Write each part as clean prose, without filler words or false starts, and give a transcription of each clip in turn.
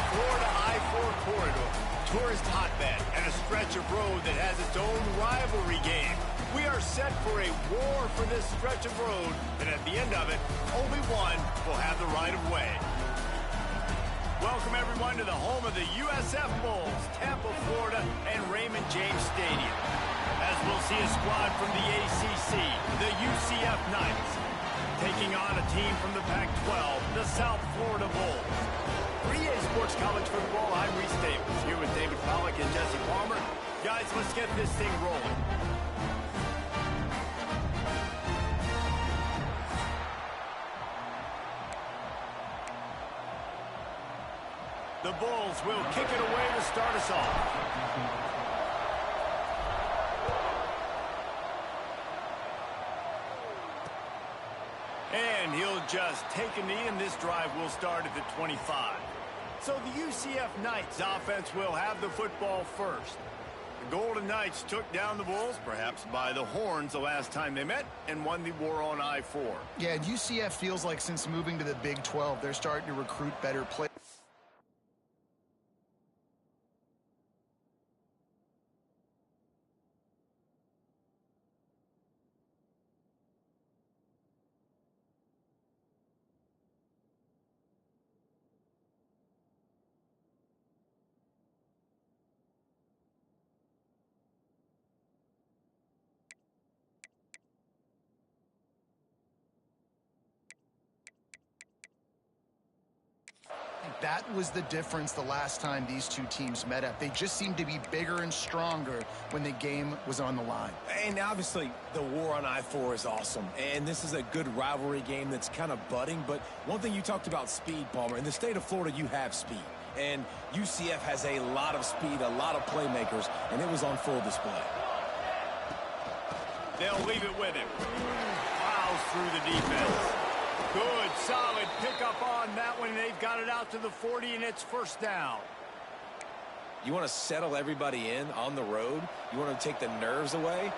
Florida I-4 corridor, tourist hotbed, and a stretch of road that has its own rivalry game. We are set for a war for this stretch of road, and at the end of it, only one will have the right of way. Welcome, everyone, to the home of the USF Bulls, Tampa, Florida, and Raymond James Stadium. As we'll see a squad from the ACC, the UCF Knights, taking on a team from the Pac-12, the South Florida Bulls. For EA Sports College Football, I'm Reese Davis, here with David Pollack and Jesse Palmer. Guys, let's get this thing rolling. The Bulls will kick it away to start us off. And he'll just take a knee, and this drive will start at the 25. So the UCF Knights offense will have the football first. The Golden Knights took down the Bulls, perhaps by the horns the last time they met, and won the war on I-4. Yeah, UCF feels like since moving to the Big 12, they're starting to recruit better players. That was the difference the last time these two teams met up. They just seemed to be bigger and stronger when the game was on the line. And obviously, the war on I-4 is awesome. And this is a good rivalry game that's kind of budding. But one thing you talked about speed, Palmer. In the state of Florida, you have speed. And UCF has a lot of speed, a lot of playmakers, and it was on full display. They'll leave it with him. Plows through the defense. Good, solid pickup on that one. They've got it out to the 40, and it's first down. You want to settle everybody in on the road? You want to take the nerves away?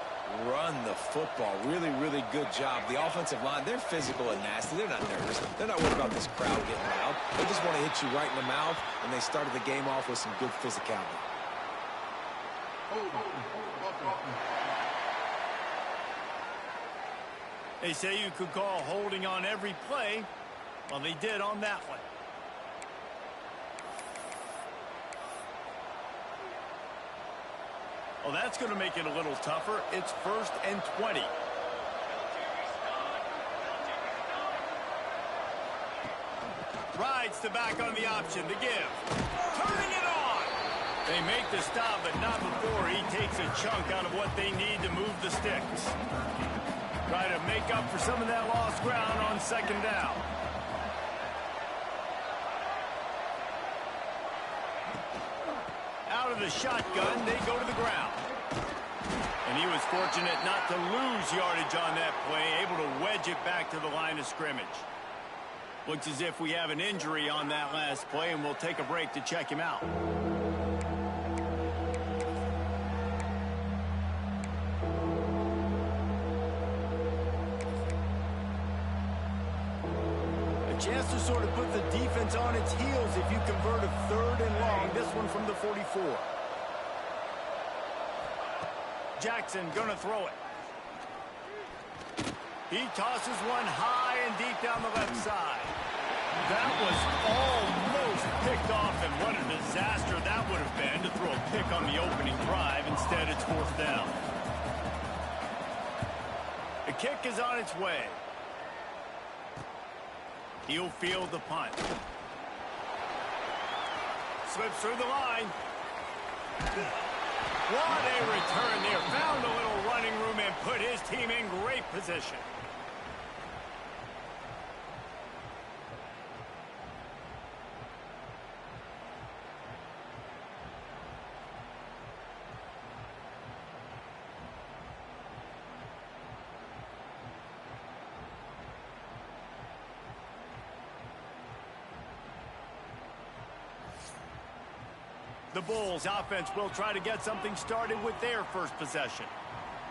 Run the football. Really, really good job. The offensive line, they're physical and nasty. They're not nervous. They're not worried about this crowd getting loud. They just want to hit you right in the mouth, and they started the game off with some good physicality. They say you could call holding on every play. Well, they did on that one. Well, that's going to make it a little tougher. It's 1st and 20. Rides the back on the option to give. Turning it on. They make the stop, but not before he takes a chunk out of what they need to move the sticks. Try to make up for some of that lost ground on 2nd down. Out of the shotgun, they go to the ground. And he was fortunate not to lose yardage on that play, able to wedge it back to the line of scrimmage. Looks as if we have an injury on that last play, and we'll take a break to check him out. Chance to sort of put the defense on its heels if you convert a 3rd and long. This one from the 44. Jackson gonna throw it. He tosses one high and deep down the left side. That was almost picked off, and what a disaster that would have been to throw a pick on the opening drive. Instead, it's 4th down. The kick is on its way. He'll field the punt. Slips through the line. What a return there. Found a little running room and put his team in great position. The Bulls offense will try to get something started with their first possession.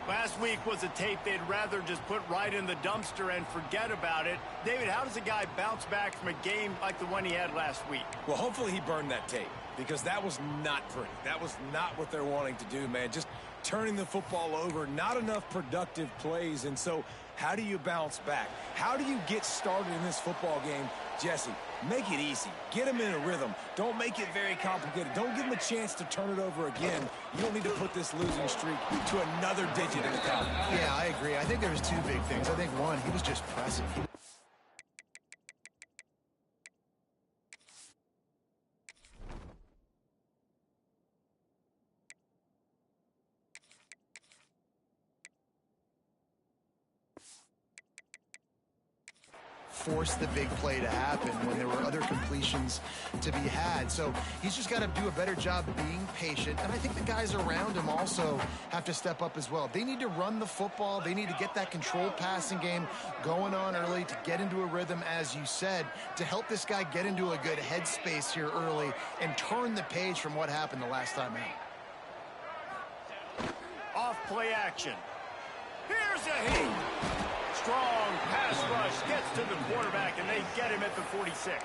Last week was a tape they'd rather just put right in the dumpster and forget about it. David, how does a guy bounce back from a game like the one he had last week? Well, hopefully he burned that tape, because that was not pretty. That was not what they're wanting to do, man. Just turning the football over, not enough productive plays. And so how do you bounce back? How do you get started in this football game? Jesse, make it easy. Get him in a rhythm. Don't make it very complicated. Don't give him a chance to turn it over again. You don't need to put this losing streak to another digit in the column. Yeah, I agree. I think there was two big things. I think, one, he was just pressing. Force the big play to happen when there were other completions to be had. So he's just got to do a better job being patient. And I think the guys around him also have to step up as well. They need to run the football. They need to get that controlled passing game going on early to get into a rhythm, as you said, to help this guy get into a good headspace here early and turn the page from what happened the last time out. Off play action. Here's a hit. Strong pass rush gets to the quarterback, and they get him at the 46.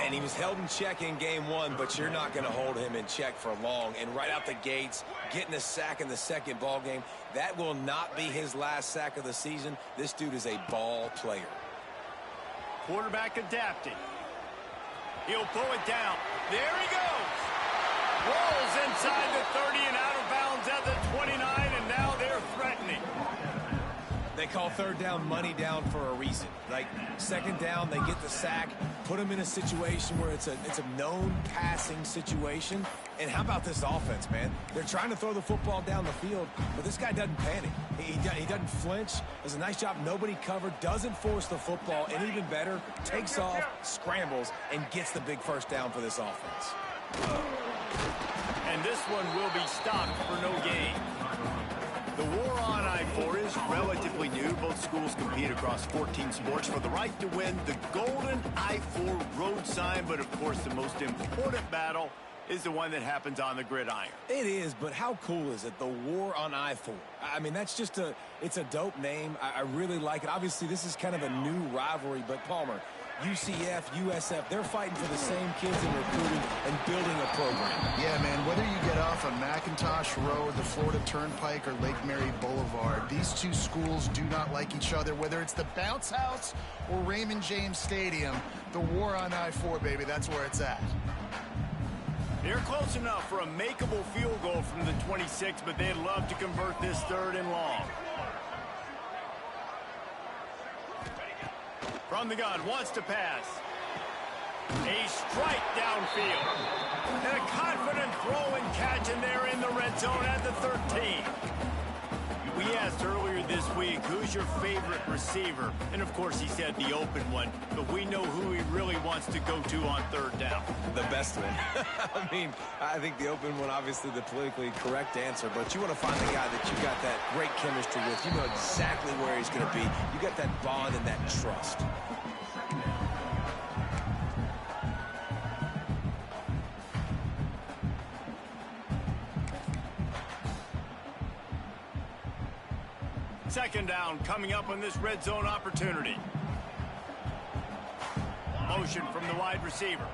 And he was held in check in game one, but you're not going to hold him in check for long. And right out the gates, getting a sack in the second ball game, that will not be his last sack of the season. This dude is a ball player. Quarterback adapting. He'll pull it down. There he goes. Rolls inside the 30 and out of bounds at the 29, and now they're threatening. They call third down money down for a reason. Like second down, they get the sack, put them in a situation where it's a known passing situation. And how about this offense, man? They're trying to throw the football down the field, but this guy doesn't panic. He doesn't flinch. Does a nice job. Nobody covered, doesn't force the football, and even better, takes off, scrambles, and gets the big first down for this offense. And this one will be stopped for no gain. The war on I-4 is relatively new. Both schools compete across 14 sports for the right to win the golden I-4 road sign. But, of course, the most important battle is the one that happens on the gridiron. It is, but how cool is it, the war on I-4? I mean, that's just it's a dope name. I really like it. Obviously, this is kind of a new rivalry, but Palmer, UCF, USF, they're fighting for the same kids in recruiting and building a program. Yeah, man, whether you get off on McIntosh Road, the Florida Turnpike, or Lake Mary Boulevard, these two schools do not like each other. Whether it's the Bounce House or Raymond James Stadium, the war on I-4, baby, that's where it's at. They're close enough for a makeable field goal from the 26, but they'd love to convert this third and long. From the gun, wants to pass. A strike downfield. And a confident throw and catch, and they're in the red zone at the 13. We asked earlier this week, who's your favorite receiver? And, of course, he said the open one. But we know who he really wants to go to on third down. The best one. I mean, I think the open one, obviously the politically correct answer. But you want to find the guy that you got that great chemistry with. You know exactly where he's going to be. You got that bond and that trust. Second down coming up on this red zone opportunity. Motion from the wide receiver.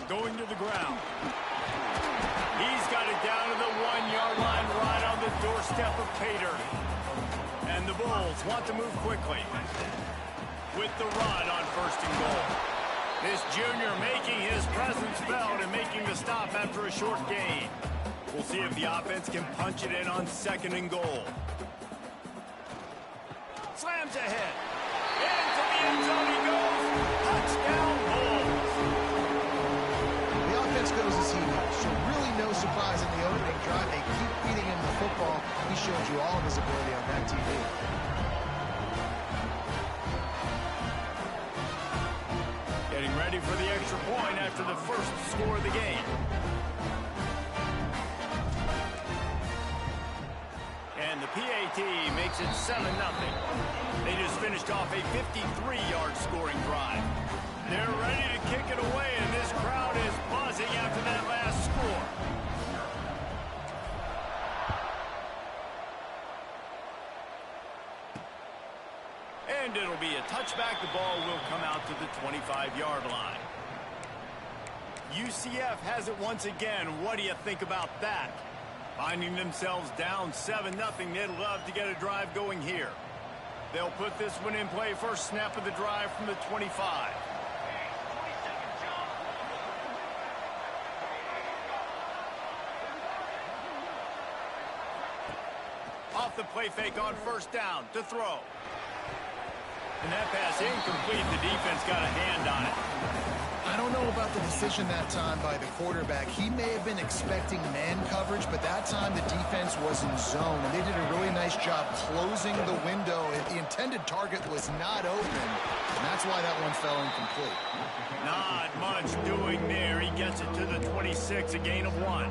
Going to the ground. He's got it down to the 1-yard line, right on the doorstep of Pater. And the Bulls want to move quickly with the run on first and goal. This junior making his presence felt and making the stop after a short gain. We'll see if the offense can punch it in on second and goal. Slams ahead. Into the end zone he goes. Touchdown, Bulls. The offense goes as he knows, so really no surprise in the opening drive. They keep feeding him the football. He showed you all of his ability on that TV. Ready for the extra point after the first score of the game. And the PAT makes it 7-0. They just finished off a 53-yard scoring drive. They're ready to kick it away, and this crowd is buzzing after that last score. And it'll be a touchback. The ball will come out to the 25-yard line. UCF has it once again. What do you think about that? Finding themselves down 7-0, they'd love to get a drive going here. They'll put this one in play. First snap of the drive from the 25. Off the play fake on first down to throw. And that pass incomplete. The defense got a hand on it. I don't know about the decision that time by the quarterback. He may have been expecting man coverage, but that time the defense was in zone, and they did a really nice job closing the window. The intended target was not open, and that's why that one fell incomplete. Not much doing there. He gets it to the 26, a gain of 1.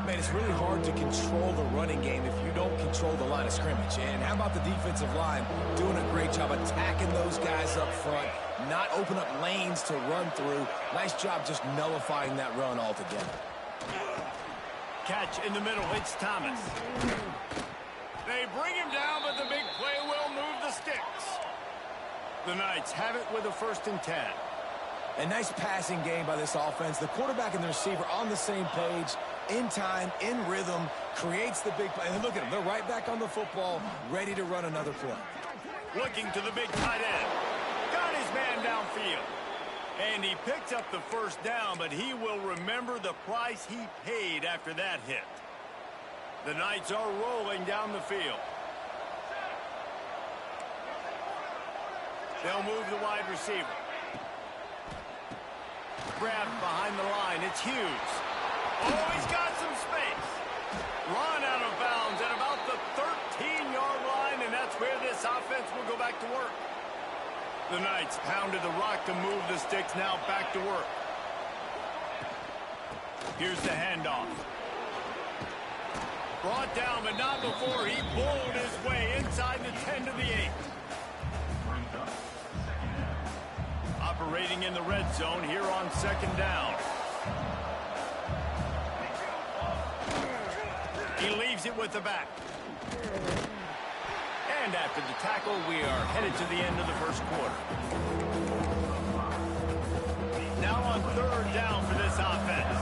Man, it's really hard to control the running game if you don't control the line of scrimmage. And how about the defensive line doing a great job attacking those guys up front, not open up lanes to run through. Nice job just nullifying that run altogether. Catch in the middle. It's Thomas. They bring him down, but the big play will move the sticks. The Knights have it with a 1st and 10. A nice passing game by this offense. The quarterback and the receiver on the same page, in time, in rhythm, creates the big play. And look at them. They're right back on the football, ready to run another play. Looking to the big tight end. Got his man downfield. And he picks up the first down, but he will remember the price he paid after that hit. The Knights are rolling down the field. They'll move the wide receiver. Grabbed behind the line. It's Hughes. Oh, he's got some space. Run out of bounds at about the 13-yard line, and that's where this offense will go back to work. The Knights pounded the rock to move the sticks, now back to work. Here's the handoff. Brought down, but not before he bowled his way inside the 10 to the 8. Operating in the red zone here on 2nd down. He leaves it with the back. And after the tackle, we are headed to the end of the first quarter. Now on 3rd down for this offense.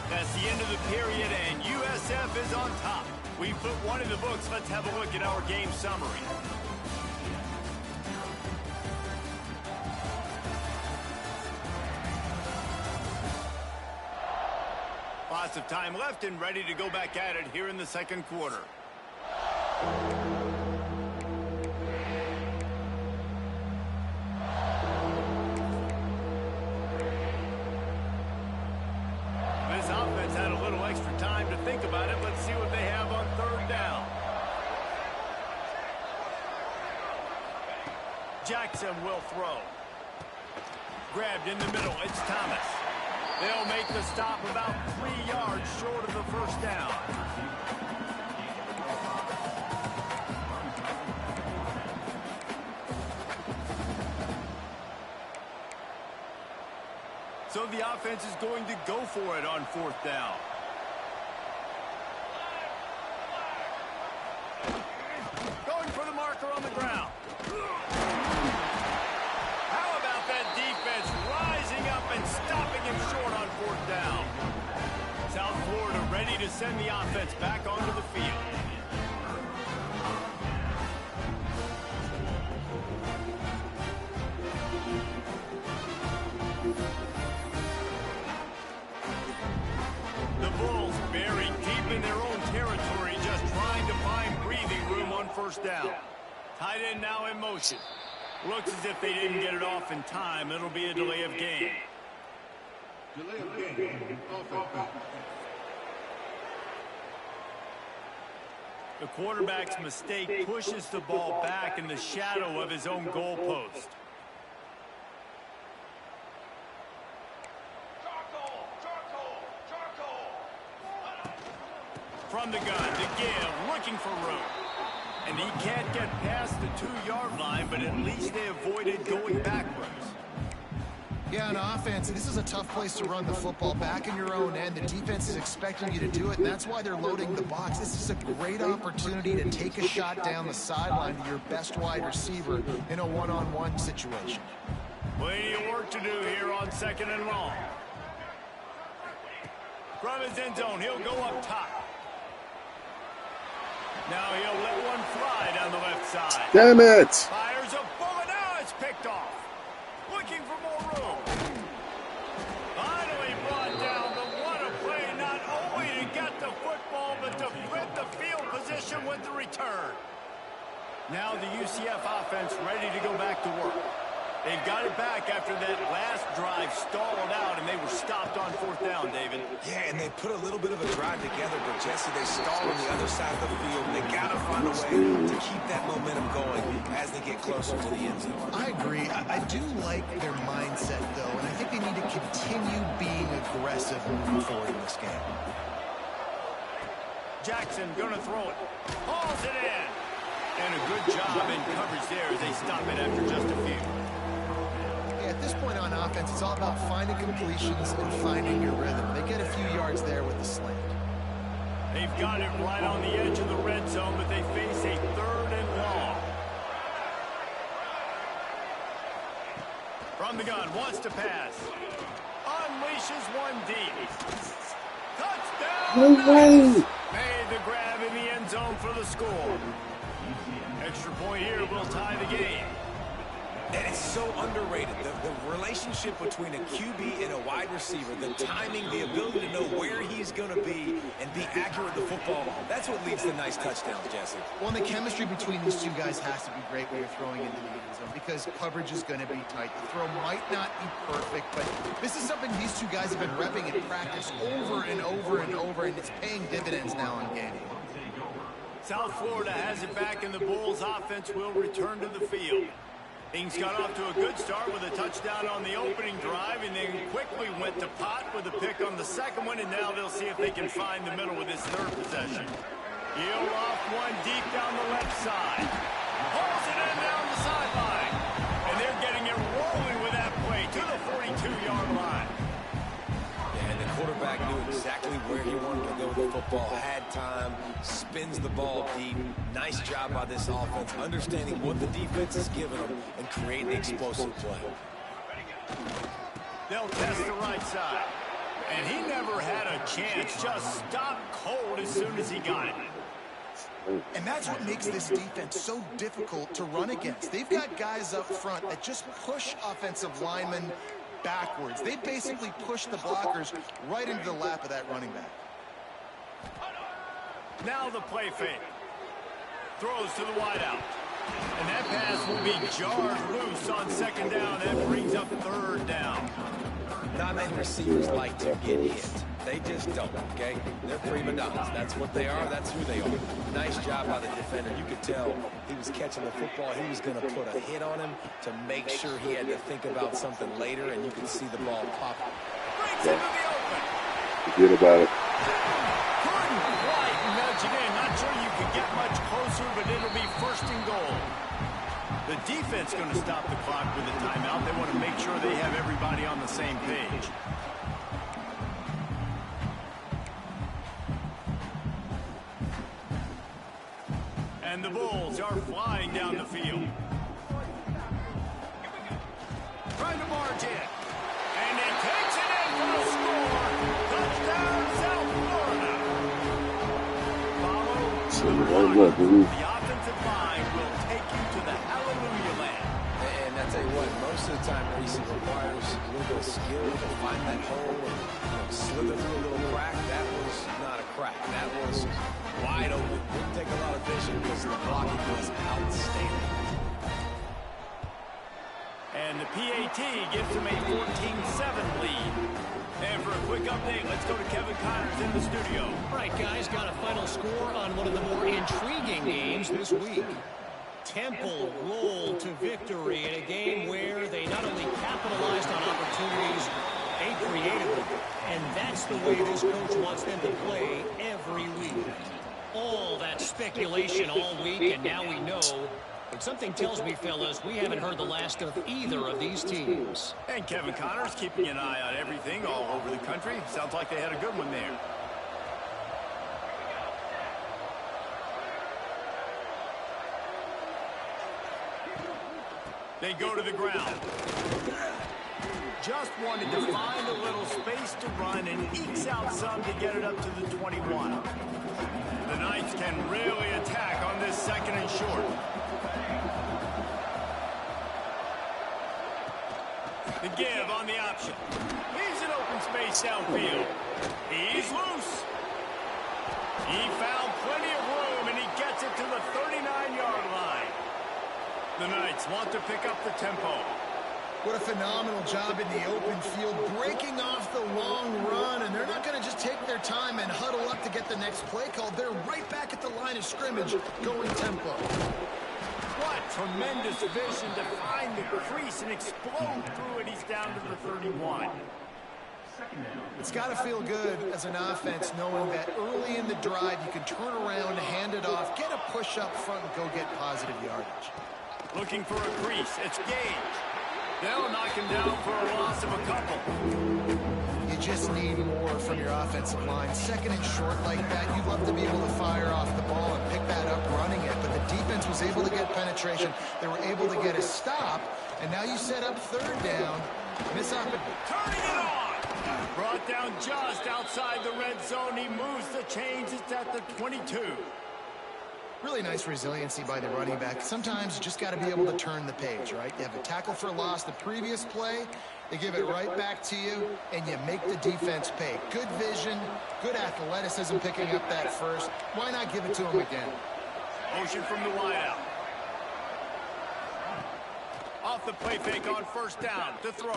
That's the end of the period, and USF is on top. We put one in the books. Let's have a look at our game summary. Lots of time left and ready to go back at it here in the 2nd quarter. This offense had a little extra time to think about it. Let's see what they have on 3rd down. Jackson will throw. Grabbed in the middle. It's Thomas. They'll make the stop about 3 yards short of the first down. So the offense is going to go for it on 4th down. Going for the marker on the ground. How about that defense rising up and stopping him short on 4th down? South Florida ready to send the offense back onto the field. The Bulls buried deep in their own territory, just trying to find breathing room on 1st down. Tight end now in motion. Looks as if they didn't get it off in time. It'll be a delay of game. Delay of game. Offense. The quarterback's mistake pushes the ball back in the shadow of his own goalpost. From the gun to give, looking for room. And he can't get past the 2-yard line, but at least they avoided going backwards. Yeah, on offense, this is a tough place to run the football. Back in your own end, the defense is expecting you to do it, and that's why they're loading the box. This is a great opportunity to take a shot down the sideline to your best wide receiver in a one-on-one situation. Plenty of work to do here on 2nd and long. From his end zone, he'll go up top. Now he'll let one fly down the left side. Damn it! Fires a bullet. Now it's picked off. Looking for more room. Finally brought down, but what a play, not only to get the football, but to flip the field position with the return. Now the UCF offense ready to go back to work. They've got it back after that last drive stalled out, and they were stopped on 4th down, David. Yeah, and they put a little bit of a drive together, but Jesse, they stalled on the other side of the field. They got to find a way to keep that momentum going as they get closer to the end zone. I agree. I do like their mindset, though, and I think they need to continue being aggressive moving forward in this game. Jackson going to throw it. Hauls it in. And a good job in coverage there as they stop it after just a few. At this point on offense, it's all about finding completions and finding your rhythm. They get a few yards there with the slant. They've got it right on the edge of the red zone, but they face a 3rd and long. From the gun, wants to pass. Unleashes one deep. Touchdown! No. Made the grab in the end zone for the score. Extra point here will tie the game. And it's so underrated. The relationship between a QB and a wide receiver, the timing, the ability to know where he's going to be and be accurate with the football, that's what leads to nice touchdowns, Jesse. Well, and the chemistry between these two guys has to be great when you're throwing into the end zone because coverage is going to be tight. The throw might not be perfect, but this is something these two guys have been repping in practice over and over and over, and it's paying dividends now on game. South Florida has it back, and the Bulls offense will return to the field. Things got off to a good start with a touchdown on the opening drive, and then quickly went to pot with a pick on the second one, and now they'll see if they can find the middle with this 3rd possession. He'll off one deep down the left side. Hauls it in down the sideline. And they're getting it rolling with that play to the 42-yard line. And the quarterback knew exactly where he wanted to go with the football, had time, spins the ball deep. Nice job by this offense, understanding what the defense is giving them and creating the explosive play. They'll test the right side. And he never had a chance, just stopped cold as soon as he got it. And that's what makes this defense so difficult to run against. They've got guys up front that just push offensive linemen backwards. They basically push the blockers right into the lap of that running back. Now the play fake. Throws to the wideout. And that pass will be jarred loose on 2nd down. That brings up 3rd down. Not many receivers like to get hit. They just don't, okay? They're prima donnas. That's what they are. That's who they are. Nice job by the defender. You could tell he was catching the football. He was going to put a hit on him to make sure he had to think about something later, and you could see the ball pop. Brings into the open. Forget about it. Couldn't quite nudge it in. Not sure you could get much closer, but it'll be 1st and goal. The defense going to stop the clock with a timeout. They want to make sure they have everybody on the same page. And the Bulls are flying down the field. Trying to march in. And he takes it in for a score. Touchdown, South Florida. Follow the offensive line will take you to the hallelujah land. And I tell you what, most of the time, Reese, it requires a little bit of skill to find that hole and slither through a little crack. That was not a crack. That was wide open. Didn't take a lot of vision because the blocking was outstanding. And the PAT gives them a 14-7 lead. And for a quick update, let's go to Kevin Connors in the studio. All right, guys, got a final score on one of the more intriguing games this week. Temple rolled to victory in a game where they not only capitalized on opportunities, they created them. And that's the way this coach wants them to play every week. All that speculation all week, and now we know. But something tells me, fellas, we haven't heard the last of either of these teams. And Kevin Connors keeping an eye on everything all over the country. Sounds like they had a good one there. They go to the ground. Just wanted to find a little space to run and ekes out some to get it up to the 21. The Knights can really attack on this second and short. The give on the option. Leaves an open space downfield. He's loose. He found plenty of room, and he gets it to the 39-yard line. The Knights want to pick up the tempo. What a phenomenal job in the open field, breaking off the long run, and they're not going to just take their time and huddle up to get the next play called. They're right back at the line of scrimmage, going tempo. What tremendous vision to find the crease and explode through it. He's down to the 31. It's got to feel good as an offense knowing that early in the drive you can turn around, hand it off, get a push up front, and go get positive yardage. Looking for a crease. It's Gage. They'll knock him down for a loss of a couple. You just need more from your offensive line. Second and short like that, you'd love to be able to fire off the ball and pick that up running it, but the defense was able to get penetration. They were able to get a stop, and now you set up third down. Miss up. Turning it on. Brought down just outside the red zone. He moves the chains. It's at the 22. Really nice resiliency by the running back. Sometimes you just got to be able to turn the page, right? You have a tackle for loss the previous play. They give it right back to you, and you make the defense pay. Good vision, good athleticism picking up that first. Why not give it to him again? Motion from the wideout. Off the play fake on first down to throw.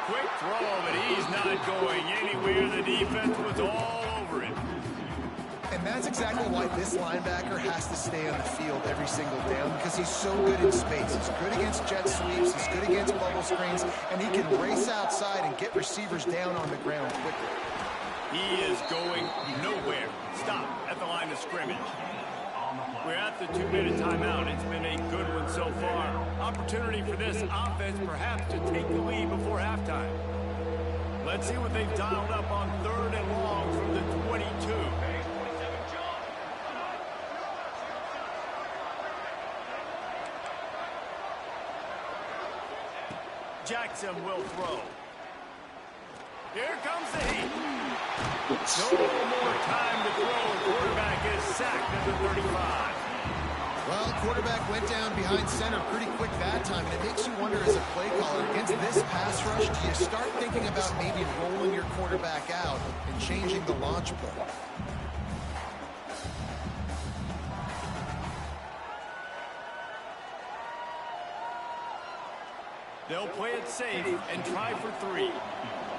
Quick throw, but he's not going anywhere. The defense was all over it. And that's exactly why this linebacker has to stay on the field every single down, because he's so good in space. He's good against jet sweeps, he's good against bubble screens, and he can race outside and get receivers down on the ground quickly. He is going nowhere. Stop at the line of scrimmage. We're at the 2-minute timeout. It's been a good one so far. Opportunity for this offense perhaps to take the lead before halftime. Let's see what they've dialed up on third and long from the 22. Jackson will throw. Here comes the heat. No more time to throw. Quarterback is sacked at the 35. Well, quarterback went down behind center pretty quick that time, and it makes you wonder as a play caller, against this pass rush, do you start thinking about maybe rolling your quarterback out and changing the launch play? They'll play it safe and try for 3.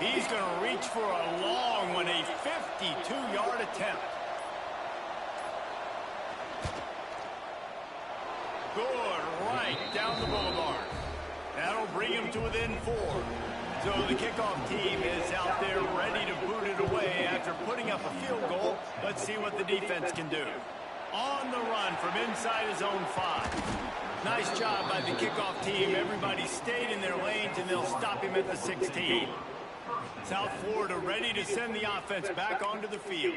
He's going to reach for a long one, a 52-yard attempt. Good, right down the boulevard. That'll bring him to within 4. So the kickoff team is out there ready to boot it away after putting up a field goal. Let's see what the defense can do. On the run from inside his own 5. Nice job by the kickoff team. Everybody stayed in their lanes, and they'll stop him at the 16. South Florida ready to send the offense back onto the field.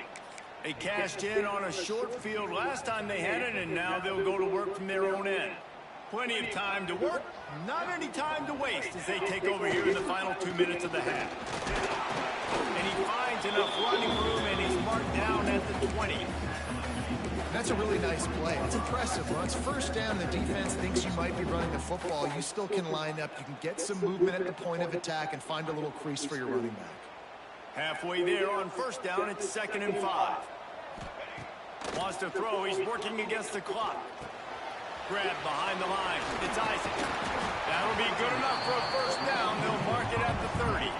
They cashed in on a short field last time they had it, and now they'll go to work from their own end. Plenty of time to work, not any time to waste as they take over here in the final 2 minutes of the half. And he finds enough running room, and he's marked down at the 20. That's a really nice play. It's impressive. When it's first down, the defense thinks you might be running the football. You still can line up. You can get some movement at the point of attack and find a little crease for your running back. Halfway there on first down, it's 2nd and 5. Wants to throw. He's working against the clock. Grab behind the line. It's Isaac. That'll be good enough for a first down. They'll mark it at the 30.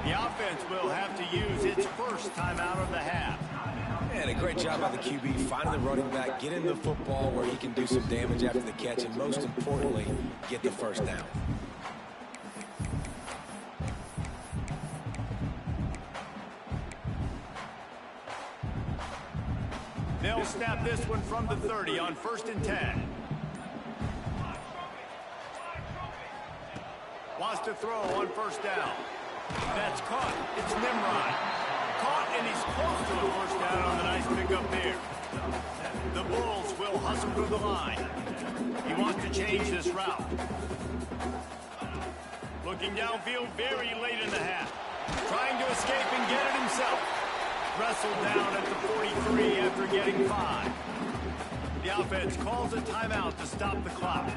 The offense will have to use its first timeout of the half. And a great job by the QB, finding the running back, getting the football where he can do some damage after the catch, and most importantly, get the first down. snap this one from the 30 on 1st and 10. Wants to throw on 1st down. That's caught. It's Nimrod. Caught, and he's close to the 1st down on the nice pickup there. The Bulls will hustle to the line. He wants to change this route. Looking downfield very late in the half. Trying to escape and get it himself. Wrestled down at the 43 after getting 5. The offense calls a timeout to stop the clock.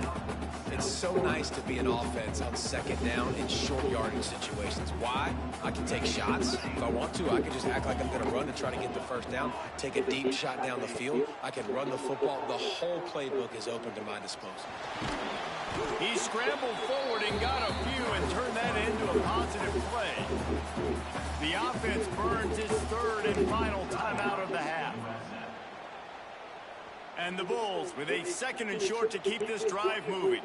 It's so nice to be an offense on 2nd down in short yardage situations. Why? I can take shots. If I want to, I can just act like I'm going to run to try to get the 1st down, take a deep shot down the field. I can run the football. The whole playbook is open to my disposal. He scrambled forward and got a few and turned that into a positive play. The offense burns its 3rd and final timeout of the half. And the Bulls with a 2nd and short to keep this drive moving.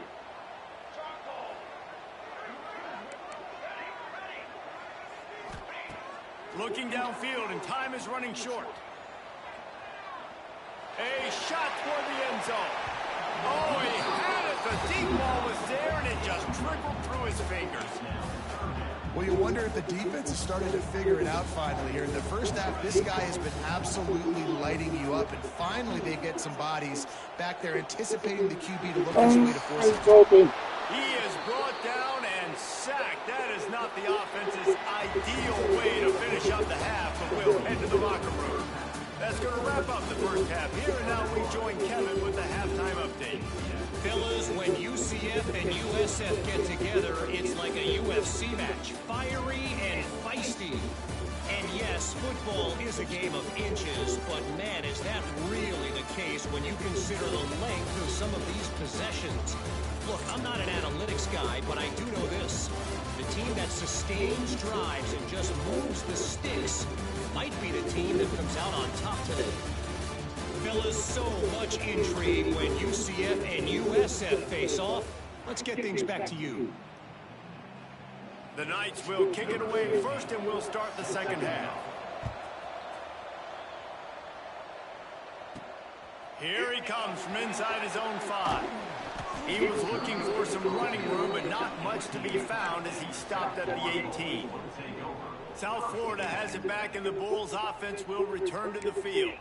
Looking downfield, and time is running short. A shot toward the end zone. Oh, he had it. The deep ball was there, and it just trickled through his fingers. Well, you wonder if the defense has started to figure it out finally here. In the first half, this guy has been absolutely lighting you up, and finally they get some bodies back there anticipating the QB to look his way to force it. He is brought down and sacked. That is not the offense's ideal way to finish up the half, but we'll head to the locker room. That's going to wrap up the first half. Here and now we join Kevin with the halftime update. Fellas, when UCF and USF get together, it's like a UFC match. Fiery and feisty. And yes, football is a game of inches, but man, is that really the case when you consider the length of some of these possessions. Look, I'm not an analytics guy, but I do know this. The team that sustains drives and just moves the sticks might be the team that comes out on top today. Fellas, so much intrigue when UCF and USF face off. Let's get things back to you. The Knights will kick it away first, and we'll start the second half. Here he comes from inside his own 5. He was looking for some running room, but not much to be found as he stopped at the 18. South Florida has it back, and the Bulls offense will return to the field.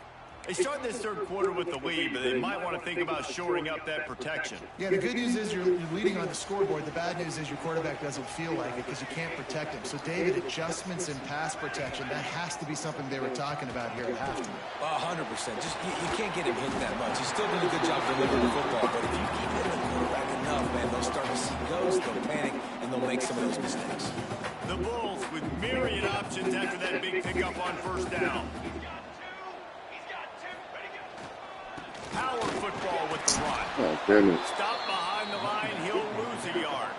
They start this 3rd quarter with the lead, but they might want to think about shoring up that protection. Yeah, the good news is you're leading on the scoreboard. The bad news is your quarterback doesn't feel like it because you can't protect him. So, David, adjustments in pass protection, that has to be something they were talking about here at halftime. 100%. Just you can't get him hit that much. He's still doing a good job delivering the football, but if you keep hitting the quarterback enough, man, they'll start to see ghosts, they'll panic, and they'll make some of those mistakes. The Bulls with myriad options after that big pickup on 1st down. Power football with the run. Oh, goodness. Stop behind the line. He'll lose a yard.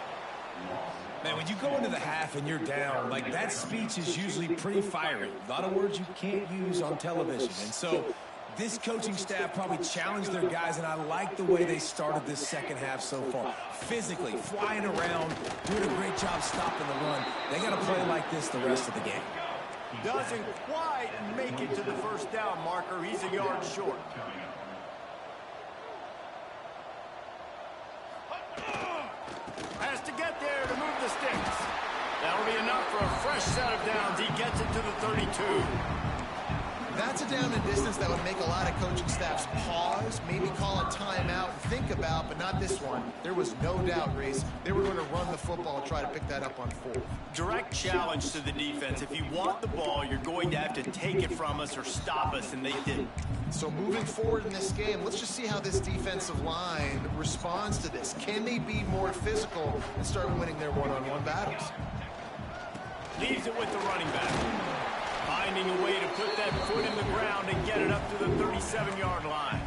Man, when you go into the half and you're down, like that speech is usually pretty fiery. A lot of words you can't use on television. And so this coaching staff probably challenged their guys, and I like the way they started this second half so far. Physically, flying around, doing a great job stopping the run. They got to play like this the rest of the game. Doesn't quite make it to the 1st down marker. He's a yard short. Has to get there to move the sticks. That'll be enough for a fresh set of downs. He gets it to the 32. That's a down and distance that would make a lot of coaching staffs pause, maybe call a timeout, think about, but not this one. There was no doubt, Reese, they were going to run the football and try to pick that up on 4th. Direct challenge to the defense. If you want the ball, you're going to have to take it from us or stop us, and they didn't. So moving forward in this game, let's just see how this defensive line responds to this. Can they be more physical and start winning their one-on-one battles? Leaves it with the running back. Finding a way to put that foot in the ground and get it up to the 37-yard line.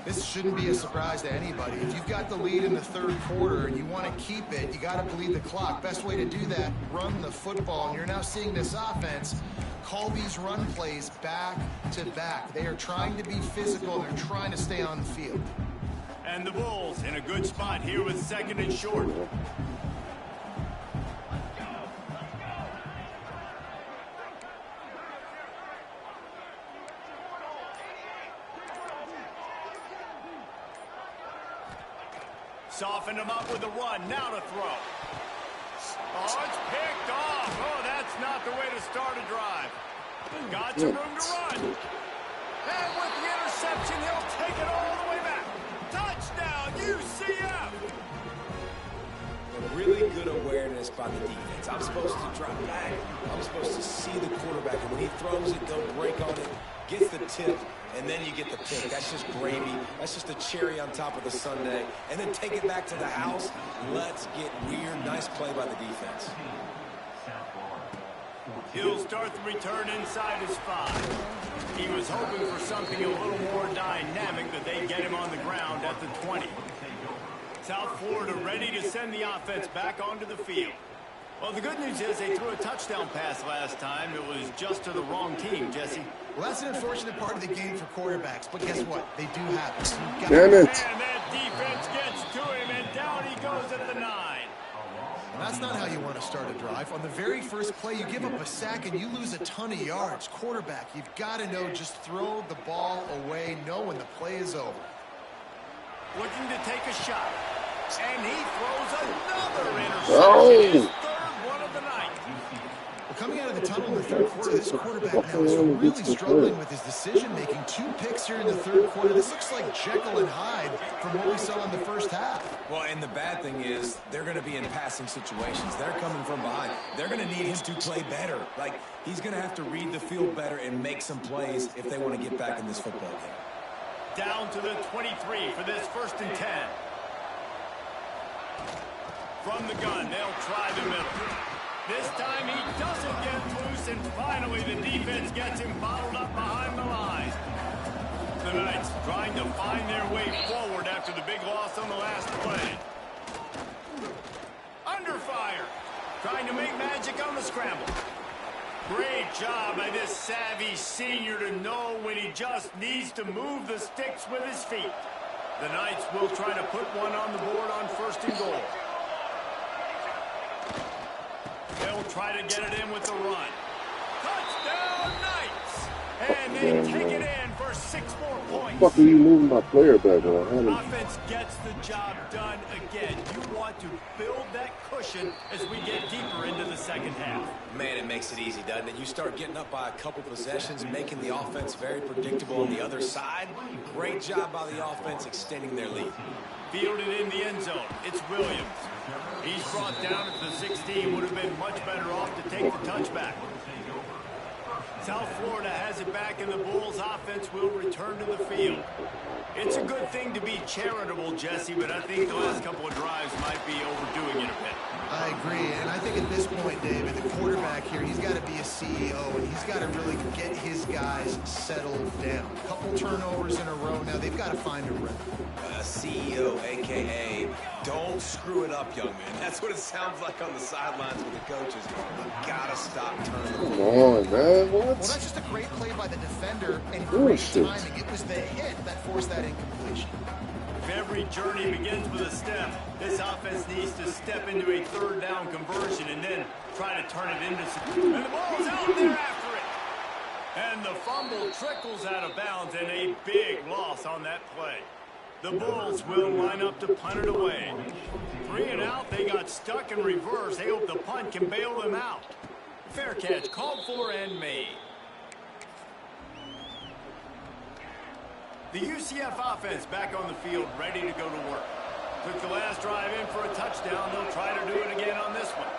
This shouldn't be a surprise to anybody. If you've got the lead in the 3rd quarter and you want to keep it, you got to bleed the clock. Best way to do that, run the football. And you're now seeing this offense call these run plays back to back. They are trying to be physical. They're trying to stay on the field. And the Bulls in a good spot here with 2nd and short. Softened him up with a run. Now to throw. Oh, it's picked off. Oh, that's not the way to start a drive. Got some room to run. And with the interception, he'll take it all the way back. Touchdown, UCF! Really good awareness by the defense. I'm supposed to drop back. I'm supposed to see the quarterback. And when he throws it, go break on it, gets the tip, and then you get the pick. That's just gravy. That's just a cherry on top of the sundae. And then take it back to the house. Let's get weird. Nice play by the defense. He'll start the return inside his 5. He was hoping for something a little more dynamic, but they get him on the ground at the 20. South Florida ready to send the offense back onto the field. Well, the good news is they threw a touchdown pass last time. It was just to the wrong team, Jesse. Well, that's an unfortunate part of the game for quarterbacks, but guess what? They do have it. Damn it. And that defense gets to him, and down he goes at the 9. That's not how you want to start a drive. On the very first play, you give up a sack and you lose a ton of yards. Quarterback, you've got to know, just throw the ball away, know when the play is over. Looking to take a shot. And he throws another interception. His third one of the night. Well, coming out of the tunnel in the third quarter, this quarterback now is really struggling with his decision-making. 2 picks here in the third quarter. This looks like Jekyll and Hyde from what we saw in the first half. Well, and the bad thing is they're going to be in passing situations. They're coming from behind. They're going to need him to play better. Like, he's going to have to read the field better and make some plays if they want to get back in this football game. Down to the 23 for this 1st and 10. From the gun, they'll try the middle. This time he doesn't get loose, and finally the defense gets him bottled up behind the line. The Knights trying to find their way forward after the big loss on the last play. Under fire. Trying to make magic on the scramble. Great job by this savvy senior to know when he just needs to move the sticks with his feet. The Knights will try to put one on the board on 1st and goal. They'll try to get it in with the run. Touchdown, Knights! And they take it in for 6 more points. Fuck are you moving my player back on? Offense gets the job done again. You want to build that cushion as we get deeper into the second half. Man, it makes it easy, doesn't it? You start getting up by a couple possessions, making the offense very predictable on the other side. Great job by the offense extending their lead. Fielded in the end zone. It's Williams. He's brought down at the 16. Would have been much better off to take the touchback. South Florida has it back, and the Bulls offense will return to the field. It's a good thing to be charitable, Jesse, but I think the last couple of drives might be overdoing it a bit. I agree, and I think at this point, David, the quarterback here, he's got to be a CEO, and he's got to really get his guys settled down. A couple turnovers in a row. Now they've got to find a rhythm. CEO, a.k.a. don't screw it up, young man. That's what it sounds like on the sidelines with the coaches. You got to stop turning the ball. Come on, man. What? Well, that's just a great play by the defender, and great timing. It was the hit that forced that incompletion. If every journey begins with a step, this offense needs to step into a 3rd down conversion and then try to turn it into some. And the ball's out there after it. And the fumble trickles out of bounds, and a big loss on that play. The Bulls will line up to punt it away. 3 and out, they got stuck in reverse. They hope the punt can bail them out. Fair catch, called for and made. The UCF offense back on the field, ready to go to work. Took the last drive in for a touchdown. They'll try to do it again on this one.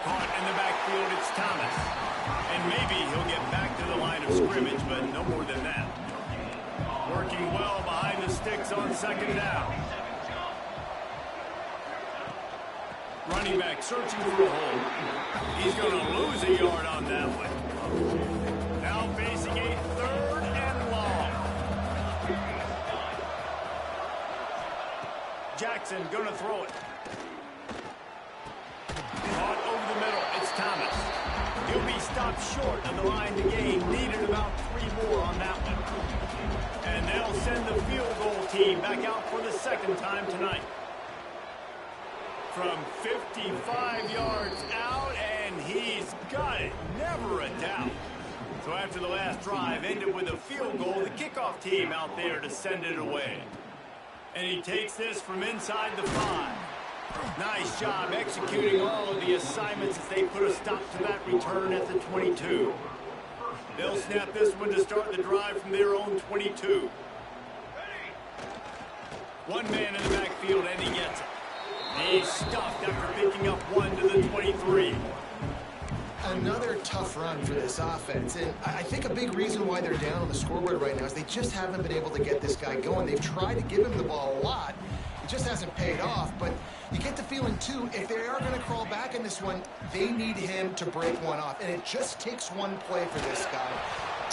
Caught in the backfield, it's Thomas. And maybe he'll get back to the line of scrimmage, but no more than that. Working well behind the sticks on 2nd down. Running back searching for a hole. He's going to lose a yard on that one. Now facing a 3rd and long. Jackson going to throw it. Caught over the middle. It's Thomas. He'll be stopped short of the line to gain. Needed about 3 more on that one. And they'll send the field goal team back out for the 2nd time tonight. From 55 yards out, and he's got it. Never a doubt. So after the last drive ended with a field goal, the kickoff team out there to send it away. And he takes this from inside the 5. Nice job executing all of the assignments as they put a stop to that return at the 22. They'll snap this one to start the drive from their own 22. One man in the backfield, and he gets it. He's stuffed after picking up one to the 23. Another tough run for this offense, and I think a big reason why they're down on the scoreboard right now is they just haven't been able to get this guy going. They've tried to give him the ball a lot. It just hasn't paid off, but you get the feeling, too, if they are going to crawl back in this one, they need him to break one off, and it just takes one play for this guy.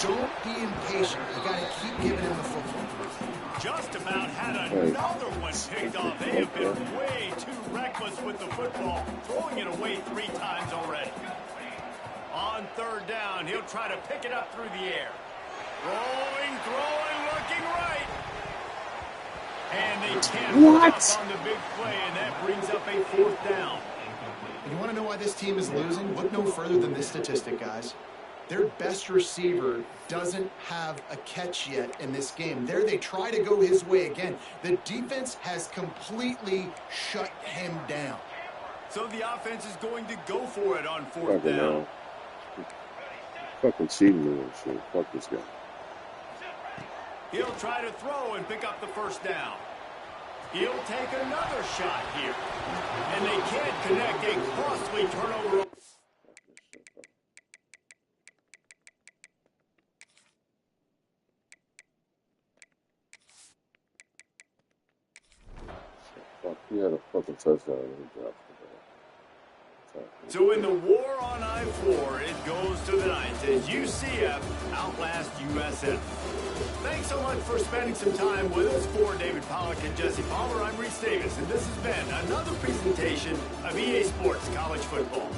Don't be impatient. You got to keep giving him the football. Just about had another one picked off. They have been way too reckless with the football, throwing it away 3 times already. On 3rd down, he'll try to pick it up through the air. Throwing, looking right. And they can't stop on the big play, and that brings up a 4th down. You want to know why this team is losing? Look no further than this statistic, guys. Their best receiver doesn't have a catch yet in this game. There they try to go his way again. The defense has completely shut him down. So the offense is going to go for it on 4th down. Fucking cheating me and shit. Fuck this guy. He'll try to throw and pick up the 1st down. He'll take another shot here. And they can't connect. A costly turnover. Fuck, he had a fucking touchdown and he dropped the ball. So in the war on I-4, it goes to the 9th as UCF outlast USF. Thanks so much for spending some time with us. For David Pollack and Jesse Palmer, I'm Reese Davis, and this has been another presentation of EA Sports College Football.